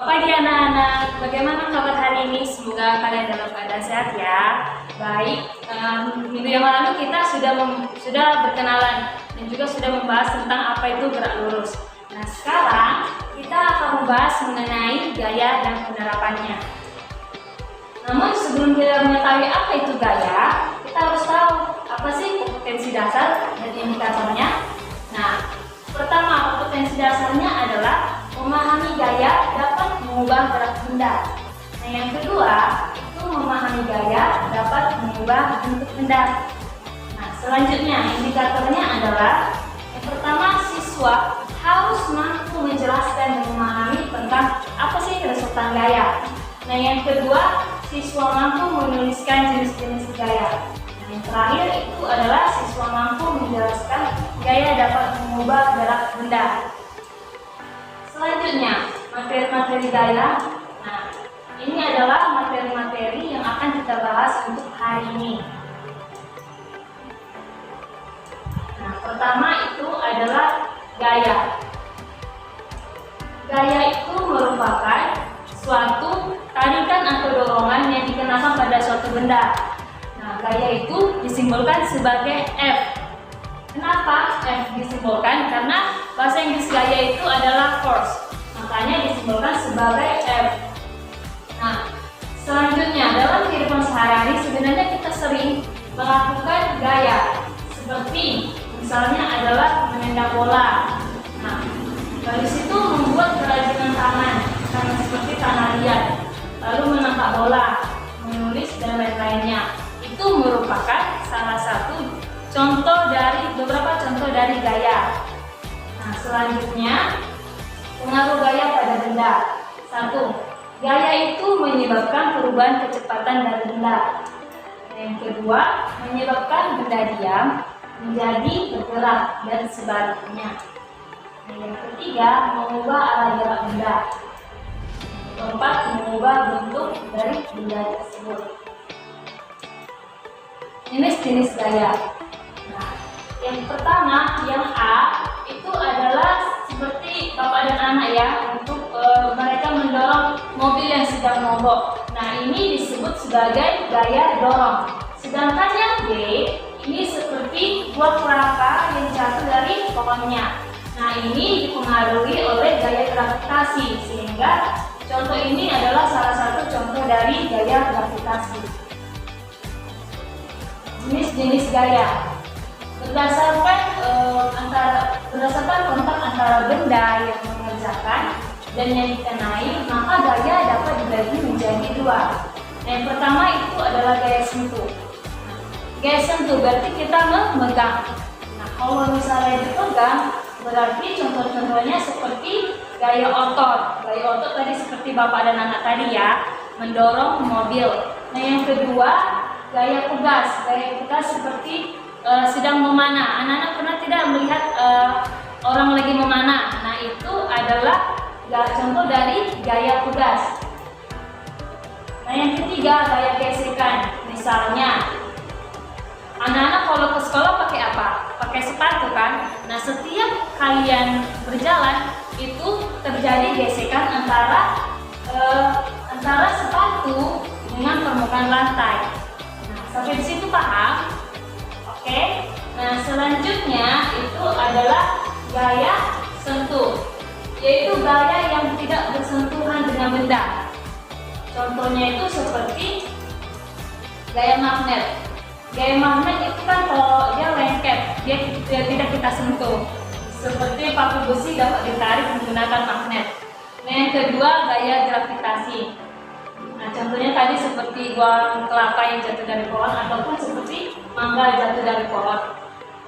Pagi anak-anak, bagaimana kabar hari ini? Semoga kalian dalam keadaan sehat ya. Baik, minggu yang lalu kita sudah berkenalan dan juga sudah membahas tentang apa itu gerak lurus. Nah, sekarang kita akan membahas mengenai gaya dan penerapannya. Namun sebelum kita mengetahui apa itu gaya, kita harus tahu apa sih kompetensi dasar dan indikatornya. Nah, pertama kompetensi dasarnya adalah memahami gaya dapat mengubah gerak benda. Nah, yang kedua itu memahami gaya dapat mengubah bentuk benda. Nah, selanjutnya indikatornya adalah yang pertama, siswa harus mampu menjelaskan dan memahami tentang apa sih resultan gaya. Nah, yang kedua, siswa mampu menuliskan jenis-jenis gaya. Nah, yang terakhir itu adalah siswa mampu menjelaskan gaya dapat mengubah gerak benda. Selanjutnya, materi-materi gaya. Nah, ini adalah materi-materi yang akan kita bahas untuk hari ini. Nah, pertama itu adalah gaya. Gaya itu merupakan suatu tarikan atau dorongan yang dikenakan pada suatu benda. Nah, gaya itu disimbolkan sebagai F. Kenapa F disimbolkan? Karena bahasa Inggris gaya itu adalah force, makanya disimbolkan sebagai F. Nah, selanjutnya dalam kehidupan sehari-hari sebenarnya kita sering melakukan gaya, seperti misalnya adalah menendang bola. Nah, dari situ membuat kerajinan tangan, sama seperti tanah liat, lalu menangkap bola, menulis dan lain-lainnya. Itu merupakan salah satu beberapa contoh dari gaya. Nah, selanjutnya pengaruh gaya pada benda. 1. Gaya itu menyebabkan perubahan kecepatan dari benda. Yang kedua, menyebabkan benda diam menjadi bergerak dan sebaliknya. Yang ketiga, mengubah arah gerak benda. Yang keempat, mengubah bentuk dari benda tersebut. Jenis-jenis gaya. Nah, yang pertama, yang A, itu adalah seperti bapak dan anak ya, untuk mereka mendorong mobil yang sedang mogok. Nah, ini disebut sebagai gaya dorong. Sedangkan yang B, ini seperti buah kelapa yang jatuh dari pohonnya. Nah, ini dipengaruhi oleh gaya gravitasi, sehingga contoh ini adalah salah satu contoh dari gaya gravitasi. Jenis-jenis gaya. Berdasarkan kontak antara benda yang mengerjakan dan yang dikenai, maka gaya dapat dibagi menjadi dua. Yang pertama itu adalah gaya sentuh. Gaya sentuh berarti kita memegang. Nah, kalau misalnya dipegang, berarti contoh-contohnya seperti gaya otot. Gaya otot tadi seperti bapak dan anak tadi ya, mendorong mobil. Nah, yang kedua gaya pegas. Gaya pegas seperti sedang memanah. Anak-anak pernah tidak melihat orang lagi memanah? Nah, itu adalah contoh dari gaya pegas. Nah, yang ketiga gaya gesekan. Misalnya, anak-anak kalau ke sekolah pakai apa? Pakai sepatu kan? Nah, setiap kalian berjalan itu terjadi gesekan antara sepatu dengan permukaan lantai. Nah, sampai di situ paham? Oke. Nah, selanjutnya itu adalah gaya sentuh, yaitu gaya yang tidak bersentuhan dengan benda. Contohnya itu seperti gaya magnet. Gaya magnet itu kan kalau dia lengket, dia tidak kita sentuh. Seperti paku besi dapat ditarik menggunakan magnet. Nah, yang kedua gaya gravitasi. Nah, contohnya tadi seperti buah kelapa yang jatuh dari pohon, ataupun seperti mangga jatuh dari pohon.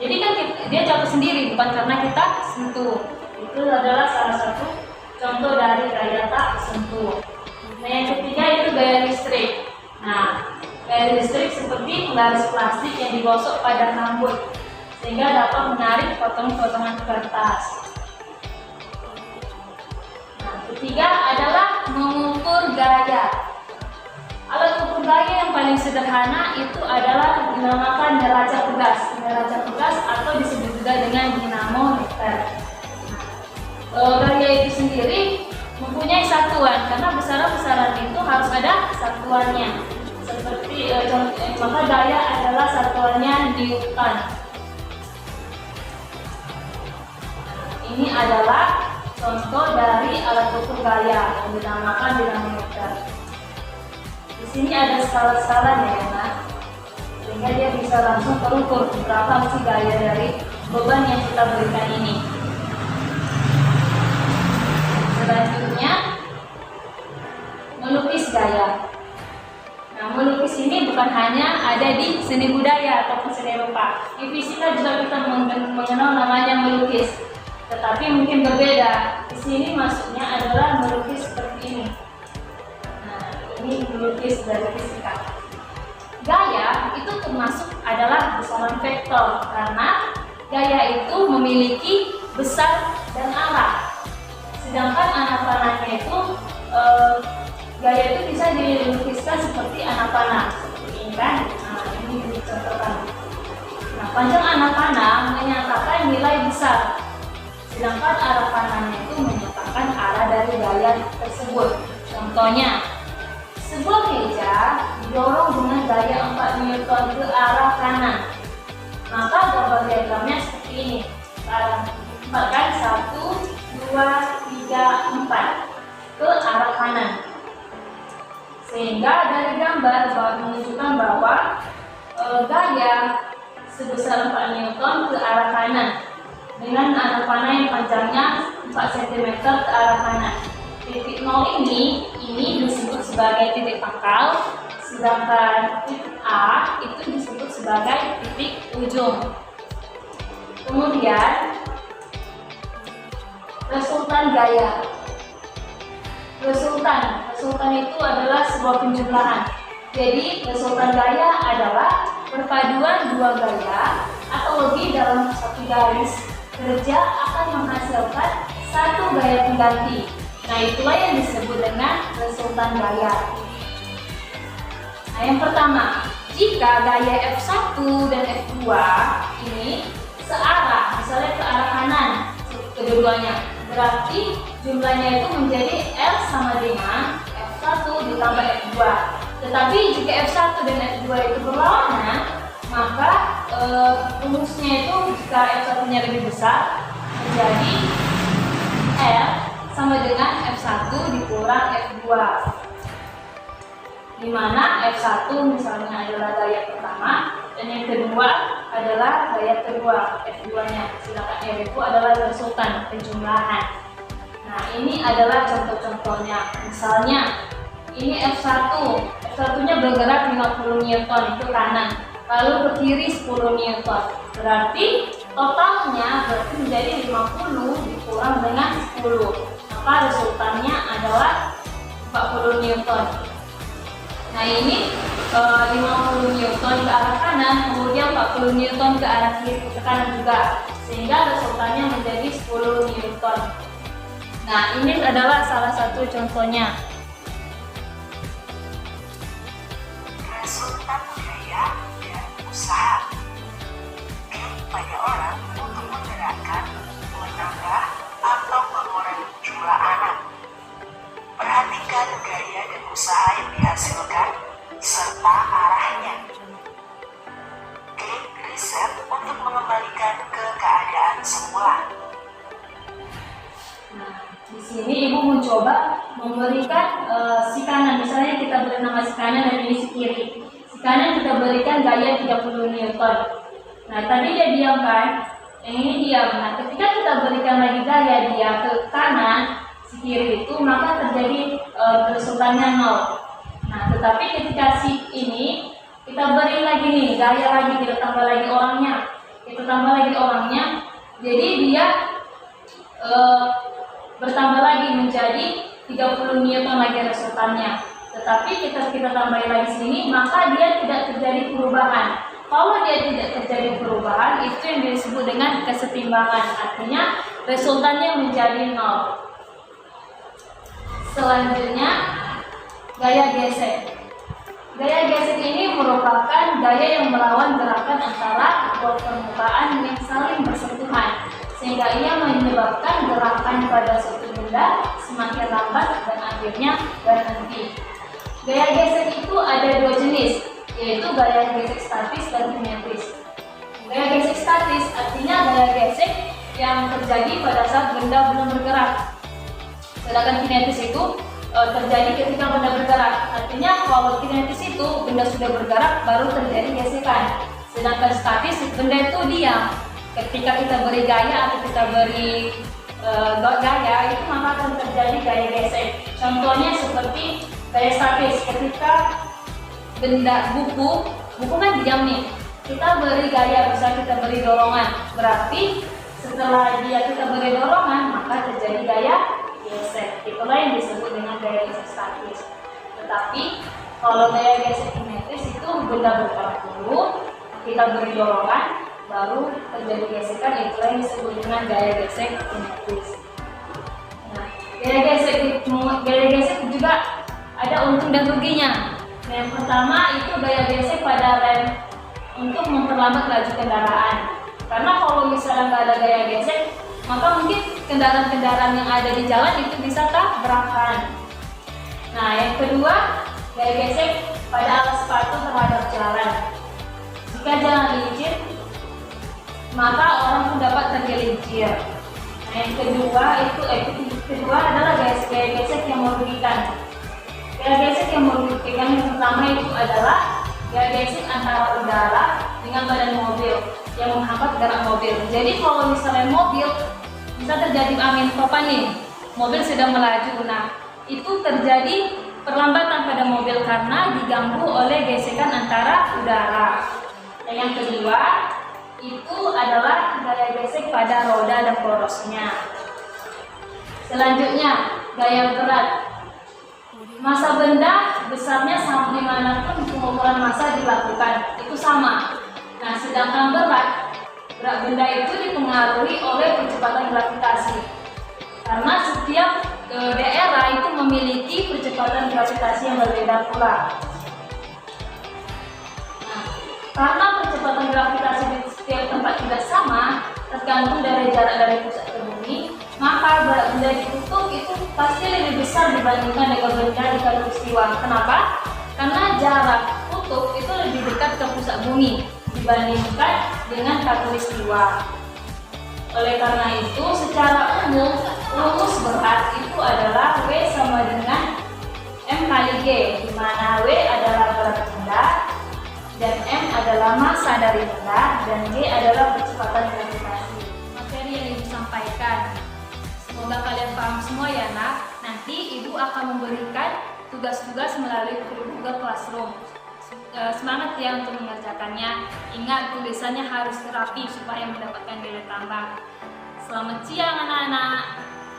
Jadi kan dia jatuh sendiri, bukan karena kita sentuh. Itu adalah salah satu contoh dari gaya tak sentuh. Nah, yang ketiga itu gaya listrik. Nah, gaya listrik seperti penggaris plastik yang digosok pada rambut, sehingga dapat menarik potongan-potongan kertas. Nah, ketiga adalah mengukur gaya. Alat ukur gaya yang paling sederhana itu adalah dinamakan neraca pegas. Neraca pegas atau disebut juga dengan dinamometer. Gaya itu sendiri mempunyai satuan, karena besaran-besaran itu harus ada satuannya. Seperti maka gaya adalah satuannya Newton. Ini adalah contoh dari alat ukur gaya yang dinamakan dinamometer. Di sini ada skala-skalanya ya, nah, sehingga dia bisa langsung terukur berapa sih gaya dari beban yang kita berikan ini. Selanjutnya, melukis gaya. Nah, melukis ini bukan hanya ada di seni budaya atau seni rupa. Di fisika juga kita mengenal namanya melukis, tetapi mungkin berbeda. Di sini maksudnya adalah melukis seperti ini. Nah, ini melukis dari fisika. Gaya itu termasuk adalah besaran vektor, karena gaya itu memiliki besar dan arah. Sedangkan anak panahnya itu gaya itu bisa dilukiskan seperti anak panah, seperti ini kan. Nah, ini dicontohkan. Nah, panjang anak panah menyatakan nilai besar, sedangkan arah panahnya itu menyatakan arah dari gaya tersebut. Contohnya, sebuah meja didorong dengan gaya 4 Newton ke arah kanan, maka gambar diagramnya seperti ini. Arah 4 kan, 1, 2, 3, 4 ke arah kanan. Sehingga dari gambar menunjukkan bahwa gaya sebesar 4 Newton ke arah kanan dengan anak panah yang panjangnya 4 cm ke arah kanan. Titik nol ini disebut sebagai titik pangkal, sedangkan titik A itu disebut sebagai titik ujung. Kemudian resultan gaya. Resultan itu adalah sebuah penjumlahan. Jadi resultan gaya adalah perpaduan dua gaya atau lebih dalam satu garis kerja akan menghasilkan satu gaya pengganti. Nah, itulah yang disebut dengan resultan gaya. Nah, yang pertama, jika gaya F1 dan F2 ini searah, misalnya ke arah kanan kedua-duanya, berarti jumlahnya itu menjadi F sama dengan F1 ditambah F2. Tetapi jika F1 dan F2 itu berlawanan, maka rumusnya itu jika F1-nya lebih besar menjadi F sama dengan F1 dikurang F2, di mana F1 misalnya adalah gaya pertama dan yang kedua adalah gaya kedua F2-nya, sedangkan F itu adalah resultan penjumlahan. Nah, ini adalah contoh-contohnya. Misalnya ini F1-nya bergerak 50 Newton itu kanan, lalu ke kiri 10 Newton. Berarti totalnya menjadi 50 dikurang dengan 10. Maka resultannya adalah 40 Newton. Nah, ini 50 Newton ke arah kanan, kemudian 40 Newton ke arah kiri ke kanan juga, sehingga resultannya menjadi 10 Newton. Nah, ini adalah salah satu contohnya. Resultan gaya dan usaha. Banyak orang untuk menggerakkan, menambah, atau mengurangi jumlah anak. Perhatikan gaya dan usaha yang dihasilkan serta arahnya. Klik reset untuk mengembalikan ke keadaan semula. Nah, di sini ibu mencoba memberikan si kanan, misalnya kita beri nama si kanan dan ini si kiri. Si kanan kita berikan gaya 30 Newton. Nah, tadi dia diam kan? Yang ini diam. Nah, ketika kita berikan lagi gaya dia ke kanan, si kiri itu, maka terjadi resultannya 0. Nah, tetapi ketika si ini kita beri lagi nih gaya lagi, kita tambah lagi orangnya, jadi dia bertambah lagi menjadi 30 Newton lagi resultannya. Tetapi kita tambah lagi sini, maka dia tidak terjadi perubahan. Kalau dia tidak terjadi perubahan, itu yang disebut dengan kesetimbangan. Artinya resultannya menjadi 0. Selanjutnya, gaya gesek. Gaya gesek ini merupakan gaya yang melawan gerakan antara dua permukaan yang saling bersentuhan, sehingga ia menyebabkan gerakan pada suatu benda semakin lambat dan akhirnya berhenti. Gaya gesek itu ada dua jenis, yaitu gaya gesek statis dan kinetis. Gaya gesek statis artinya gaya gesek yang terjadi pada saat benda belum bergerak. Sedangkan kinetis itu terjadi ketika benda bergerak. Artinya kalau kinetis itu benda sudah bergerak baru terjadi gesekan. Sedangkan statis benda itu diam. Ketika kita beri gaya atau kita beri gaya itu maka akan terjadi gaya gesek. Contohnya seperti gaya statis, ketika benda buku kan diam nih. Kita beri gaya, bisa kita beri dorongan. Berarti setelah kita beri dorongan maka terjadi gaya gesek. Itulah yang disebut dengan gaya gesek statis. Tetapi kalau gaya gesek kinetis itu benda bergerak dulu, kita beri dorongan, baru terjadi gesekan. Itulah yang disebut dengan gaya gesek kinetis. Nah, gaya gesek juga ada untung dan ruginya. Yang pertama itu gaya gesek pada rem untuk memperlambat laju kendaraan. Karena kalau misalnya nggak ada gaya gesek, maka mungkin kendaraan-kendaraan yang ada di jalan itu bisa tabrakan. Nah, yang kedua, gaya gesek pada alas sepatu terhadap jalan. Jika jalan licin, maka orang pun dapat tergelincir. Nah, yang kedua adalah gaya gesek yang merugikan. Gaya gesek yang merugikan yang pertama itu adalah gaya gesek antara udara dengan badan mobil yang menghambat gerak mobil. Jadi kalau misalnya mobil bisa terjadi angin topan nih, mobil sedang melaju, nah itu terjadi perlambatan pada mobil karena diganggu oleh gesekan antara udara. Dan yang kedua itu adalah gaya gesek pada roda dan porosnya. Selanjutnya gaya berat. Massa benda besarnya sama dimanapun pengukuran massa dilakukan itu sama. Nah, sedangkan berat benda itu dipengaruhi oleh percepatan gravitasi. Karena setiap daerah itu memiliki percepatan gravitasi yang berbeda pula. Nah, karena percepatan gravitasi di setiap tempat tidak sama, tergantung dari jarak dari pusat ke bumi, maka berat benda ditutup itu pasti lebih besar dibandingkan dengan benda di khatulistiwa. Kenapa? Karena jarak kutub itu lebih dekat ke pusat bumi dibandingkan dengan khatulistiwa. Oleh karena itu, secara umum rumus berat itu adalah W sama dengan M kali G, di mana W adalah berat benda dan M adalah massa dari benda dan G adalah percepatan gravitasi. Materi yang Ibu sampaikan, semoga kalian paham semua ya nak. Nanti Ibu akan memberikan tugas-tugas melalui Google Classroom. Semangat ya untuk mengerjakannya. Ingat, tulisannya harus rapi supaya mendapatkan nilai tambah. Selamat siang anak-anak.